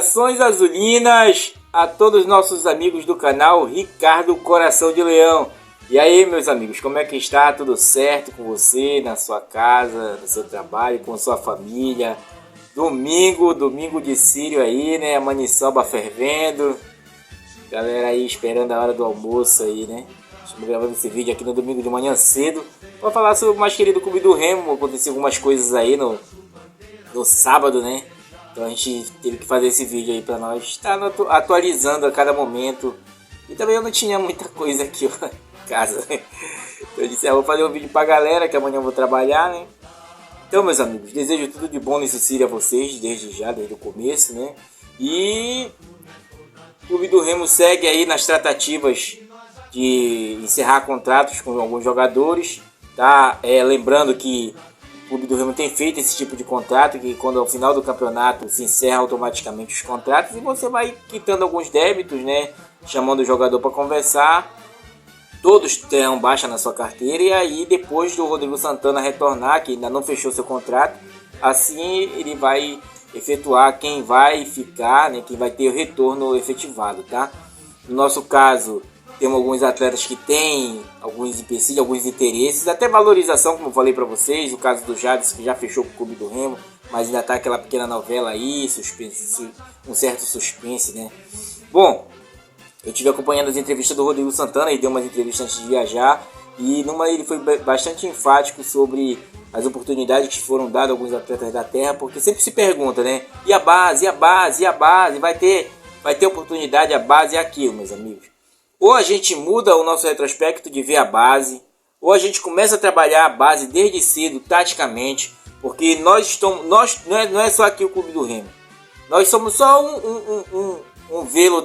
Saudações azulinas a todos os nossos amigos do canal Ricardo Coração de Leão. E aí, meus amigos, como é que está? Tudo certo com você, na sua casa, no seu trabalho, com sua família? Domingo de Sírio aí, né? A maniçoba fervendo. Galera aí esperando a hora do almoço aí, né? Estamos gravando esse vídeo aqui no domingo de manhã cedo para falar sobre o mais querido Clube do Remo. Aconteceu algumas coisas aí no sábado, né? Então a gente teve que fazer esse vídeo aí para nós estar atualizando a cada momento. E também eu não tinha muita coisa aqui em casa, né? Então eu disse, vou fazer um vídeo pra galera que amanhã eu vou trabalhar, né? Então, meus amigos, desejo tudo de bom nesse Sírio a vocês, desde o começo, né? E o Clube do Remo segue aí nas tratativas de encerrar contratos com alguns jogadores, tá? Lembrando que o Clube do Remo tem feito esse tipo de contrato, que quando ao final do campeonato se encerra automaticamente os contratos e você vai quitando alguns débitos, né? Chamando o jogador para conversar. Todos terão baixa na sua carteira e aí depois do Rodrigo Santana retornar, que ainda não fechou seu contrato, assim ele vai efetuar quem vai ficar, né? Quem vai ter o retorno efetivado, tá? No nosso caso, temos alguns atletas que têm alguns empecilhos, alguns interesses, até valorização, como eu falei para vocês. O caso do Jadson, que já fechou com o Clube do Remo, mas ainda tá aquela pequena novela aí, suspense, um certo suspense, né? Bom, eu estive acompanhando as entrevistas do Rodrigo Santana, ele deu umas entrevistas antes de viajar, e numa ele foi bastante enfático sobre as oportunidades que foram dadas a alguns atletas da terra, porque sempre se pergunta, né? E a base, vai ter oportunidade, a base é aquilo, meus amigos. Ou a gente muda o nosso retrospecto de ver a base, ou a gente começa a trabalhar a base desde cedo, taticamente, porque nós não é só aqui o Clube do Remo. Nós somos só um velo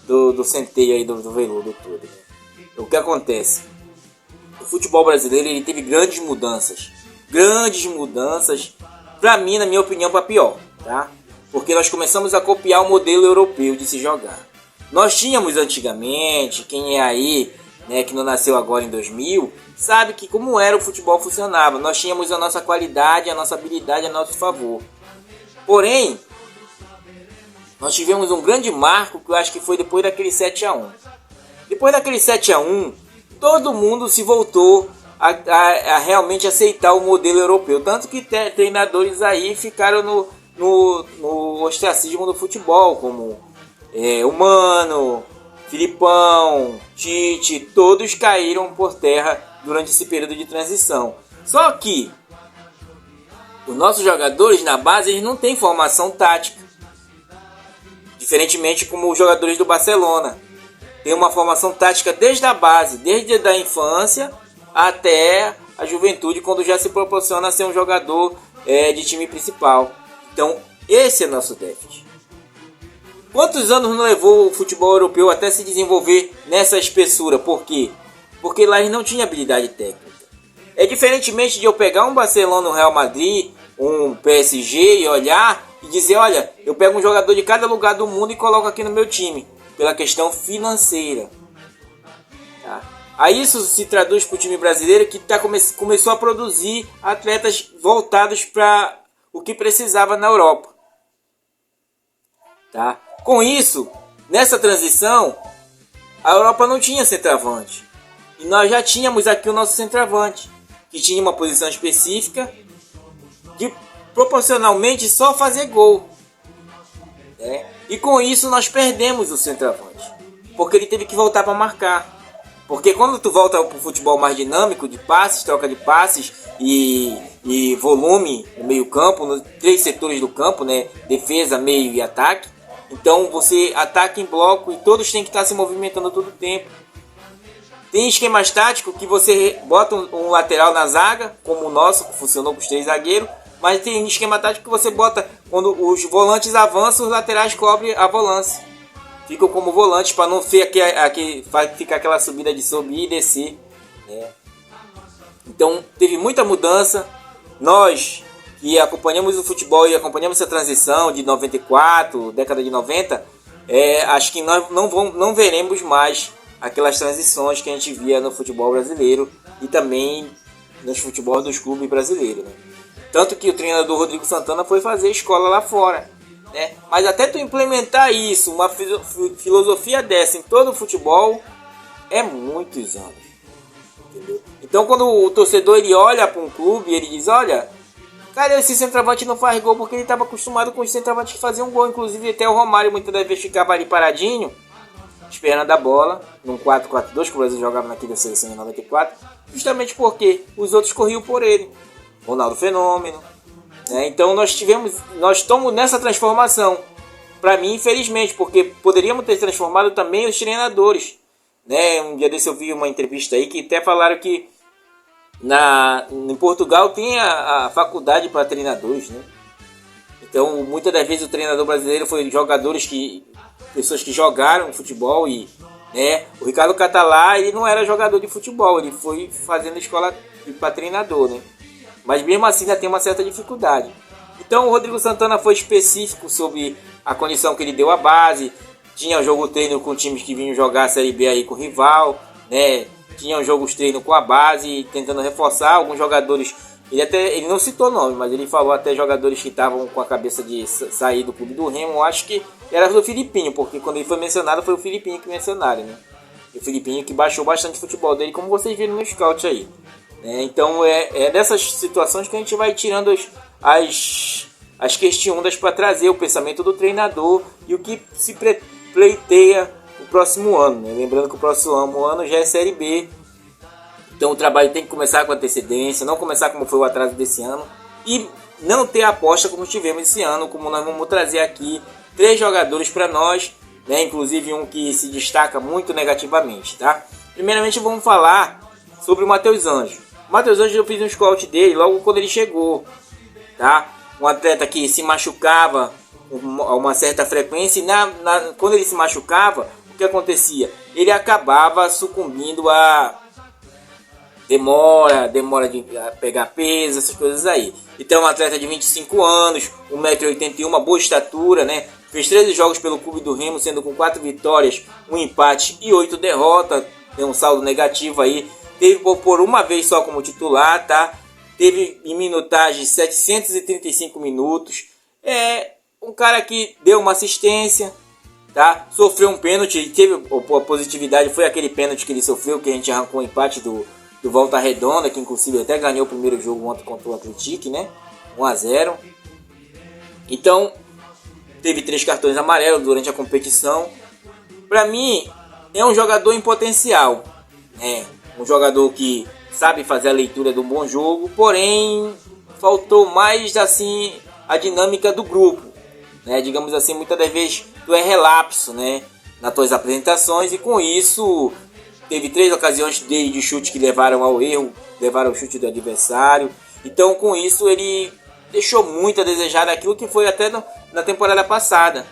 do centeio aí, do veludo todo. O que acontece? O futebol brasileiro ele teve grandes mudanças, para mim, na minha opinião, para pior, tá? Porque nós começamos a copiar o modelo europeu de se jogar. Nós tínhamos antigamente, quem é aí, né, que não nasceu agora em 2000, sabe que como era o futebol funcionava. Nós tínhamos a nossa qualidade, a nossa habilidade a nosso favor. Porém, nós tivemos um grande marco que eu acho que foi depois daquele 7-1. Depois daquele 7-1, todo mundo se voltou a realmente aceitar o modelo europeu. Tanto que treinadores aí ficaram no ostracismo do futebol, como o Mano, Filipão, Tite, todos caíram por terra durante esse período de transição. Só que os nossos jogadores na base eles não têm formação tática. Diferentemente como os jogadores do Barcelona. Tem uma formação tática desde a base, desde a infância até a juventude, quando já se proporciona a ser um jogador de time principal. Então, esse é nosso déficit. Quantos anos não levou o futebol europeu até se desenvolver nessa espessura? Por quê? Porque lá eles não tinham habilidade técnica. É diferentemente de eu pegar um Barcelona, um Real Madrid, um PSG e olhar e dizer, olha, eu pego um jogador de cada lugar do mundo e coloco aqui no meu time, pela questão financeira. Tá? Aí isso se traduz para o time brasileiro que começou a produzir atletas voltados para o que precisava na Europa. Tá? Com isso, nessa transição, a Europa não tinha centroavante. E nós já tínhamos aqui o nosso centroavante, que tinha uma posição específica de proporcionalmente só fazer gol. Né? E com isso nós perdemos o centroavante, porque ele teve que voltar para marcar. Porque quando tu volta para o futebol mais dinâmico, de passes, troca de passes e volume no meio campo, nos 3 setores do campo, né? Defesa, meio e ataque. Então você ataca em bloco e todos têm que estar se movimentando todo o tempo. Tem esquemas táticos que você bota um lateral na zaga, como o nosso, que funcionou com os 3 zagueiros. Mas tem esquema tático que você bota quando os volantes avançam, os laterais cobrem a volância. Ficam como volantes para não ficar aquela subida de subir e descer. Né? Então teve muita mudança. Nós que acompanhamos o futebol e acompanhamos essa transição de 94, década de 90, acho que nós não veremos mais aquelas transições que a gente via no futebol brasileiro e também nos futebol dos clubes brasileiros. Né? Tanto que o treinador Rodrigo Santana foi fazer escola lá fora. né? Mas até tu implementar isso, uma filosofia dessa em todo o futebol, é muitos anos, entendeu? Então quando o torcedor ele olha para um clube e ele diz, olha, cara, esse centroavante não faz gol porque ele estava acostumado com os centroavantes que faziam gol. Inclusive até o Romário muitas das vezes ficava ali paradinho, esperando a bola, num 4-4-2 que o Brasil jogava naquela seleção em 94, justamente porque os outros corriam por ele. Ronaldo Fenômeno, né? Então nós estamos nessa transformação. Para mim, infelizmente, porque poderíamos ter transformado também os treinadores, né? Um dia desse eu vi uma entrevista aí que até falaram que em Portugal tem a faculdade para treinadores, né? Então muitas das vezes o treinador brasileiro foi pessoas que jogaram futebol e, né, o Ricardo Catalá ele não era jogador de futebol, ele foi fazendo escola para treinador, né? Mas mesmo assim ainda tem uma certa dificuldade. Então o Rodrigo Santana foi específico sobre a condição que ele deu à base. Tinha jogo treino com times que vinham jogar a Série B aí com o rival, né? Tinha jogos treino com a base, tentando reforçar alguns jogadores. Ele não citou nome, mas ele falou até jogadores que estavam com a cabeça de sair do clube do Remo. Eu acho que era do Filipinho, porque quando ele foi mencionado foi o Filipinho que mencionaram, né? E o Filipinho que baixou bastante o futebol dele, como vocês viram no scout aí. Então é dessas situações que a gente vai tirando as questionas para trazer o pensamento do treinador e o que se pleiteia o próximo ano, né? Lembrando que o próximo ano já é Série B, então o trabalho tem que começar com antecedência, não começar como foi o atraso desse ano e não ter aposta como tivemos esse ano, como nós vamos trazer aqui 3 jogadores para nós, né? Inclusive um que se destaca muito negativamente, tá? Primeiramente vamos falar sobre o Matheus Anjo. O Matheus Anjo, eu fiz um scout dele logo quando ele chegou, tá? Um atleta que se machucava a uma certa frequência e quando ele se machucava, o que acontecia? Ele acabava sucumbindo a demora de pegar peso, essas coisas aí. Então um atleta de 25 anos, 1,81m, boa estatura, né? Fez 13 jogos pelo clube do Remo, sendo com 4 vitórias, 1 empate e 8 derrotas. Tem um saldo negativo aí. Teve por uma vez só como titular, tá? Teve em minutagem 735 minutos. É um cara que deu uma assistência, tá? Sofreu um pênalti, teve a positividade, foi aquele pênalti que ele sofreu, que a gente arrancou o empate do Volta Redonda, que inclusive até ganhou o primeiro jogo ontem contra o Atlético, né? 1-0. Então, teve 3 cartões amarelos durante a competição. Para mim, é um jogador em potencial, né? Um jogador que sabe fazer a leitura do bom jogo, porém faltou mais assim a dinâmica do grupo, né? Digamos assim, muitas das vezes tu é relapso, né, nas tuas apresentações e com isso teve 3 ocasiões dele de chute que levaram ao erro, levaram ao chute do adversário. Então com isso ele deixou muito a desejar daquilo que foi até na temporada passada.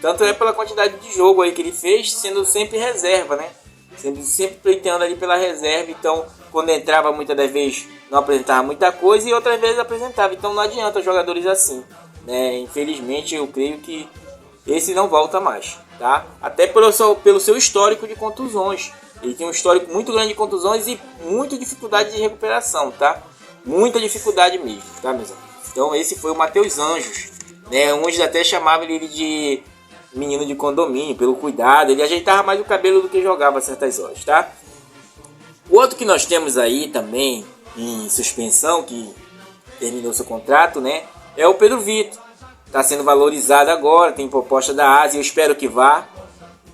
Tanto é pela quantidade de jogo aí que ele fez, sendo sempre reserva, né? Sempre pleiteando ali pela reserva. Então quando entrava muitas das vezes não apresentava muita coisa e outras vezes apresentava. Então não adianta jogadores assim, né? Infelizmente eu creio que esse não volta mais, tá? Até pelo seu histórico de contusões. Ele tem um histórico muito grande de contusões e muita dificuldade de recuperação, tá? Muita dificuldade mesmo, tá, meus amigos? Então esse foi o Matheus Anjos, né? Uns até chamavam ele de menino de condomínio, pelo cuidado. Ele ajeitava mais o cabelo do que jogava a certas horas, tá? O outro que nós temos aí também em suspensão, que terminou seu contrato, né? É o Pedro Vitor. Está sendo valorizado agora, tem proposta da Ásia, eu espero que vá,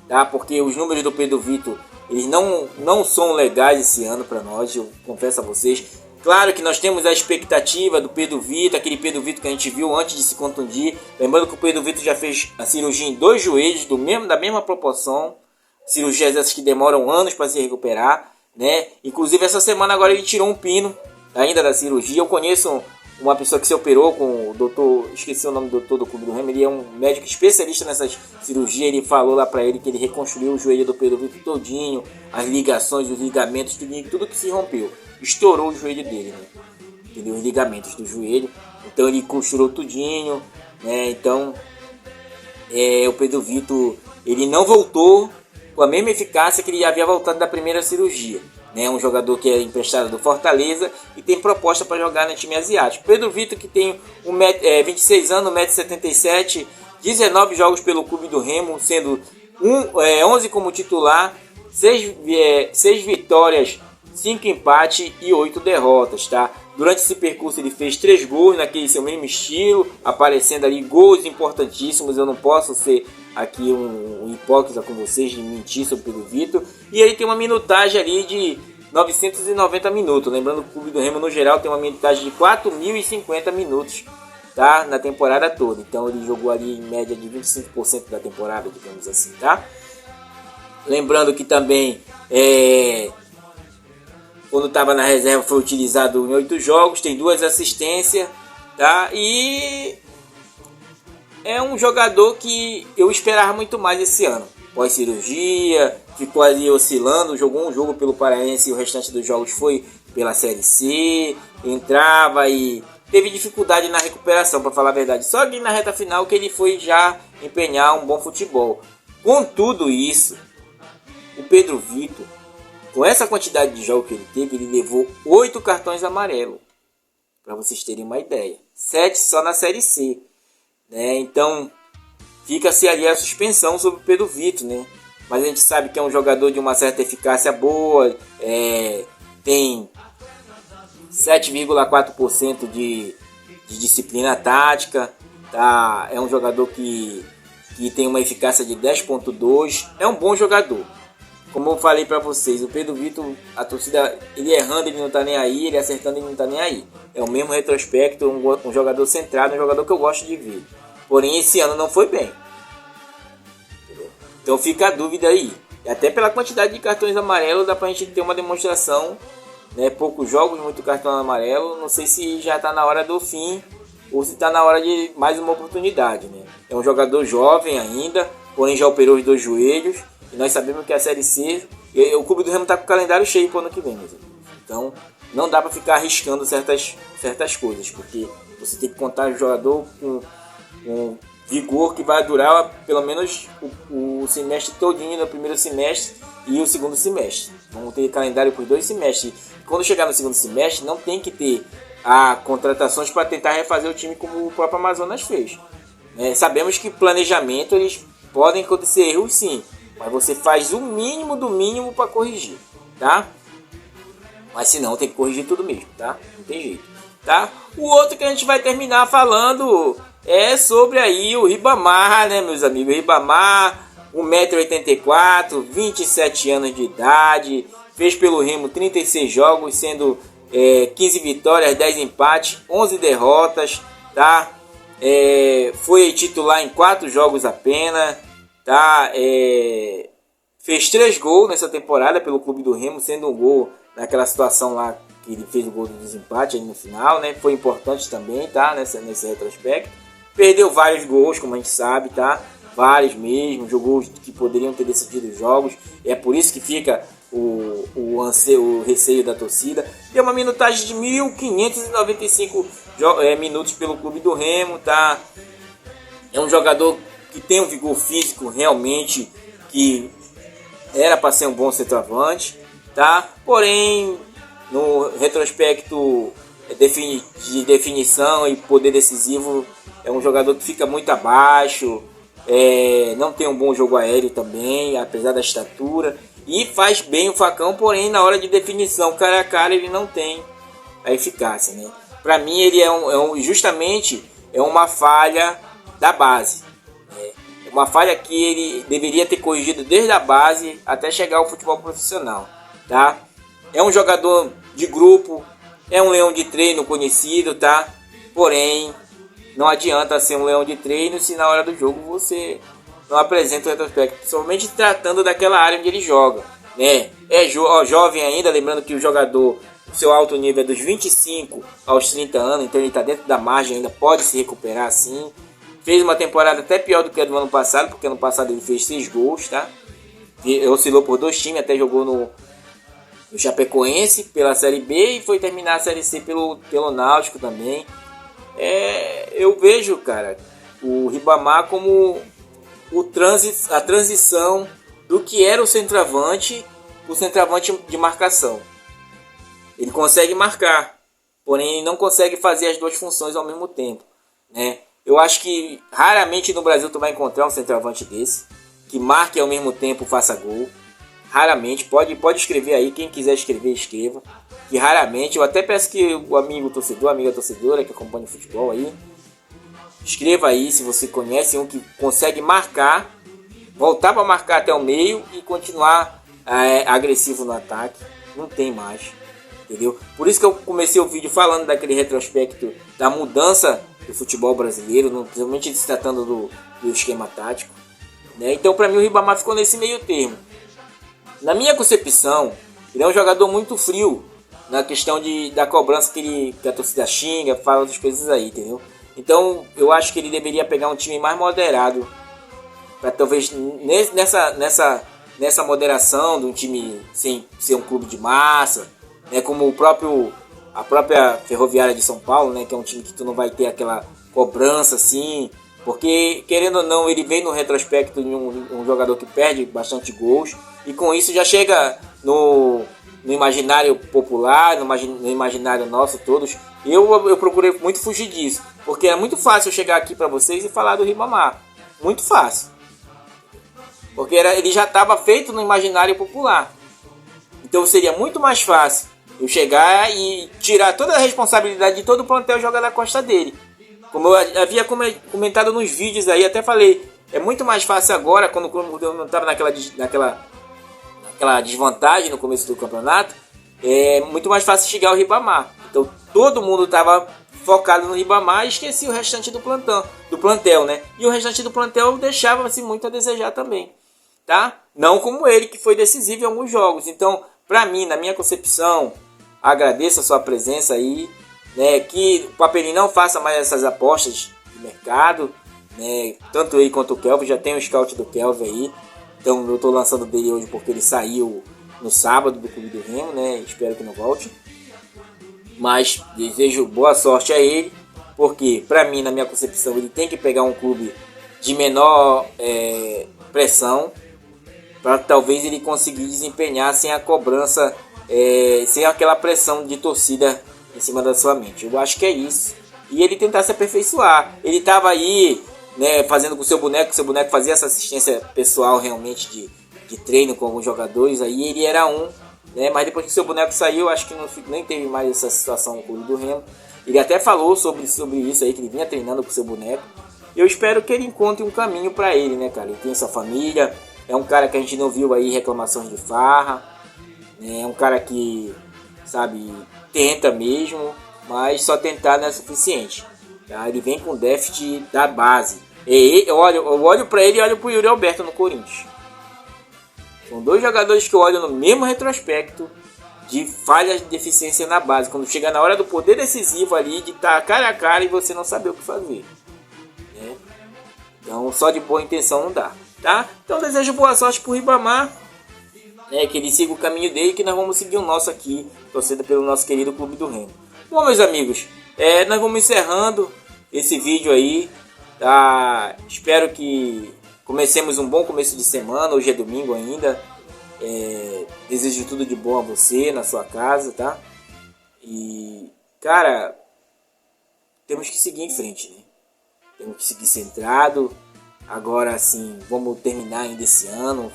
tá? Porque os números do Pedro Vitor, eles não são legais esse ano para nós, eu confesso a vocês. Claro que nós temos a expectativa do Pedro Vitor, aquele Pedro Vitor que a gente viu antes de se contundir. Lembrando que o Pedro Vitor já fez a cirurgia em 2 joelhos, da mesma proporção. Cirurgias essas que demoram anos para se recuperar, né? Inclusive essa semana agora ele tirou um pino ainda da cirurgia. Eu conheço uma pessoa que se operou com o doutor, esqueci o nome do doutor do clube do Remo, ele é um médico especialista nessas cirurgias. Ele falou lá pra ele que ele reconstruiu o joelho do Pedro Vitor todinho, as ligações, os ligamentos, tudo que se rompeu. Estourou o joelho dele, né? Entendeu? Os ligamentos do joelho. Então ele costurou tudinho, né? Então o Pedro Vitor, ele não voltou com a mesma eficácia que ele havia voltado da primeira cirurgia, né? Um jogador que é emprestado do Fortaleza e tem proposta para jogar no time asiático. Pedro Vitor, que tem 26 anos, 1,77 m, 19 jogos pelo clube do Remo, sendo 11 como titular, 6 vitórias, 5 empates e 8 derrotas, tá? Durante esse percurso ele fez 3 gols naquele seu mesmo estilo, aparecendo ali gols importantíssimos. Eu não posso ser aqui um hipócrita com vocês de mentir sobre o Pedro Vitor. E ele tem uma minutagem ali de 990 minutos. Lembrando que o clube do Remo no geral tem uma minutagem de 4.050 minutos, tá? Na temporada toda. Então ele jogou ali em média de 25% da temporada, digamos assim, tá? Lembrando que também quando estava na reserva foi utilizado em 8 jogos, tem 2 assistências, tá? E é um jogador que eu esperava muito mais esse ano. Pós-cirurgia, ficou ali oscilando, jogou um jogo pelo Paraense e o restante dos jogos foi pela Série C, entrava e teve dificuldade na recuperação, para falar a verdade. Só que na reta final que ele foi já empenhar um bom futebol. Com tudo isso, o Pedro Vitor, com essa quantidade de jogos que ele teve, ele levou 8 cartões amarelos. Para vocês terem uma ideia. 7 só na Série C. Né? Então, fica-se ali a suspensão sobre o Pedro Vitor. Né? Mas a gente sabe que é um jogador de uma certa eficácia boa. Tem 7,4% de disciplina tática. Tá? É um jogador que tem uma eficácia de 10,2. É um bom jogador. Como eu falei pra vocês, o Pedro Vitor, a torcida, ele errando, ele não tá nem aí, ele acertando, ele não tá nem aí. É o mesmo retrospecto, um jogador centrado, um jogador que eu gosto de ver. Porém, esse ano não foi bem. Entendeu? Então fica a dúvida aí. E até pela quantidade de cartões amarelos, dá pra gente ter uma demonstração, né? Poucos jogos, muito cartão amarelo. Não sei se já tá na hora do fim ou se tá na hora de mais uma oportunidade, né? É um jogador jovem ainda, porém já operou os 2 joelhos. E nós sabemos que a Série C, o clube do Remo está com o calendário cheio para o ano que vem, meus amigos. Então não dá para ficar arriscando certas coisas, porque você tem que contar o jogador com vigor que vai durar pelo menos o semestre todinho, no primeiro semestre e o segundo semestre. Vamos ter calendário por 2 semestres. Quando chegar no segundo semestre, não tem que ter contratações para tentar refazer o time como o próprio Amazonas fez. Sabemos que planejamento, eles podem acontecer erros sim, mas você faz o mínimo do mínimo para corrigir, tá? Mas se não, tem que corrigir tudo mesmo, tá? Não tem jeito, tá? O outro que a gente vai terminar falando é sobre aí o Ribamar, né, meus amigos? Ribamar, 1,84 m, 27 anos de idade, fez pelo Remo 36 jogos, sendo 15 vitórias, 10 empates, 11 derrotas, tá? Foi titular em 4 jogos apenas, tá? Fez 3 gols nessa temporada pelo clube do Remo, sendo um gol naquela situação lá que ele fez o gol do desempate aí no final, né? Foi importante também, tá? Nesse retrospecto. Perdeu vários gols, como a gente sabe, tá? Vários mesmo, jogou que poderiam ter decidido os jogos. É por isso que fica o receio da torcida. Tem uma minutagem de 1.595 minutos pelo clube do Remo, tá? É um jogador que tem um vigor físico realmente que era para ser um bom centroavante, tá? Porém, no retrospecto de definição e poder decisivo, é um jogador que fica muito abaixo, não tem um bom jogo aéreo também, apesar da estatura, e faz bem o facão, porém na hora de definição, cara a cara, ele não tem a eficácia, né? Para mim, ele justamente é uma falha da base. Uma falha que ele deveria ter corrigido desde a base até chegar ao futebol profissional, tá? É um jogador de grupo, é um leão de treino conhecido, tá? Porém, não adianta ser um leão de treino se na hora do jogo você não apresenta o retrospecto, principalmente tratando daquela área onde ele joga, né? Jovem ainda, lembrando que o jogador, o seu alto nível é dos 25 aos 30 anos, então ele está dentro da margem, ainda pode se recuperar sim. Fez uma temporada até pior do que a do ano passado, porque ano passado ele fez 6 gols, tá? Oscilou por 2 times, até jogou no Chapecoense pela Série B e foi terminar a Série C pelo Náutico também. Eu vejo, cara, o Ribamar como a transição do que era o centroavante o centroavante de marcação. Ele consegue marcar, porém ele não consegue fazer as duas funções ao mesmo tempo, né? Eu acho que raramente no Brasil tu vai encontrar um centroavante desse, que marque ao mesmo tempo faça gol. Raramente, pode escrever aí, quem quiser escrever, escreva. Que raramente, eu até peço que o amigo torcedor, a amiga torcedora que acompanha o futebol aí, escreva aí se você conhece um que consegue marcar, voltar para marcar até o meio e continuar agressivo no ataque. Não tem mais, entendeu? Por isso que eu comecei o vídeo falando daquele retrospecto da mudança do futebol brasileiro, principalmente se tratando do esquema tático, né? Então, para mim, o Ribamar ficou nesse meio termo. Na minha concepção, ele é um jogador muito frio na questão da cobrança que a torcida xinga, fala outras coisas aí, entendeu? Então, eu acho que ele deveria pegar um time mais moderado, para talvez nessa moderação de um time sem ser um clube de massa, né, como a própria Ferroviária de São Paulo, né, que é um time que tu não vai ter aquela cobrança assim, porque querendo ou não ele vem no retrospecto de um jogador que perde bastante gols e com isso já chega no imaginário popular, no imaginário nosso todos. Eu procurei muito fugir disso, porque é muito fácil eu chegar aqui para vocês e falar do Ribamar, muito fácil, porque ele já estava feito no imaginário popular. Então seria muito mais fácil eu chegar e tirar toda a responsabilidade de todo o plantel e jogar na costa dele. Como eu havia comentado nos vídeos aí, até falei, é muito mais fácil agora, quando o clube não estava naquela desvantagem no começo do campeonato, é muito mais fácil chegar ao Ribamar. Então todo mundo estava focado no Ribamar e esquecia o restante do plantel, né? E o restante do plantel deixava-se muito a desejar também, tá? Não como ele, que foi decisivo em alguns jogos. Então, para mim, na minha concepção, agradeço a sua presença aí, né? Que o Papelinho não faça mais essas apostas de mercado, né? Tanto ele quanto o Kelvin, já tem o scout do Kelvin aí. Então eu estou lançando dele hoje porque ele saiu no sábado do Clube do Remo, né? Espero que não volte. Mas desejo boa sorte a ele, porque para mim, na minha concepção, ele tem que pegar um clube de menor pressão, para talvez ele conseguir desempenhar sem a cobrança, sem aquela pressão de torcida em cima da sua mente. Eu acho que é isso. E ele tentar se aperfeiçoar. Ele estava aí, né, fazendo com o seu boneco fazia essa assistência pessoal realmente de treino com alguns jogadores, aí ele era um, né, mas depois que o seu boneco saiu, acho que nem teve mais essa situação no Clube do Remo. Ele até falou sobre isso aí, que ele vinha treinando com o seu boneco. Eu espero que ele encontre um caminho para ele, né, cara? Ele tem sua família, é um cara que a gente não viu aí reclamações de farra, né? É um cara que, sabe, tenta mesmo, mas só tentar não é suficiente, tá? Ele vem com déficit da base. Eu olho para ele e olho para o Yuri Alberto no Corinthians. São dois jogadores que eu olho no mesmo retrospecto de falhas de deficiência na base. Quando chega na hora do poder decisivo ali, de estar cara a cara e você não saber o que fazer, né? Então só de boa intenção não dá, tá? Então desejo boa sorte pro Ribamar, né? Que ele siga o caminho dele, que nós vamos seguir o nosso aqui, torcendo pelo nosso querido Clube do Remo. Bom, meus amigos, nós vamos encerrando esse vídeo aí, tá? Espero que comecemos um bom começo de semana. Hoje é domingo ainda. Desejo tudo de bom a você, na sua casa, tá? E, cara, temos que seguir em frente, né? Temos que seguir centrado. Agora, assim, vamos terminar ainda esse ano.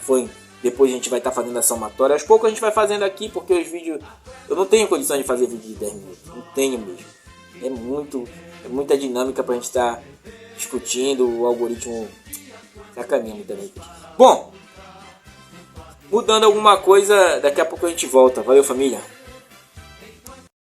Depois a gente vai estar fazendo a somatória. Aos poucos a gente vai fazendo aqui, porque os vídeos... Eu não tenho condição de fazer vídeo de 10 minutos. Não tenho mesmo. É muita dinâmica pra gente estar discutindo. O algoritmo sacaneia muito também. Bom, mudando alguma coisa, daqui a pouco a gente volta. Valeu, família!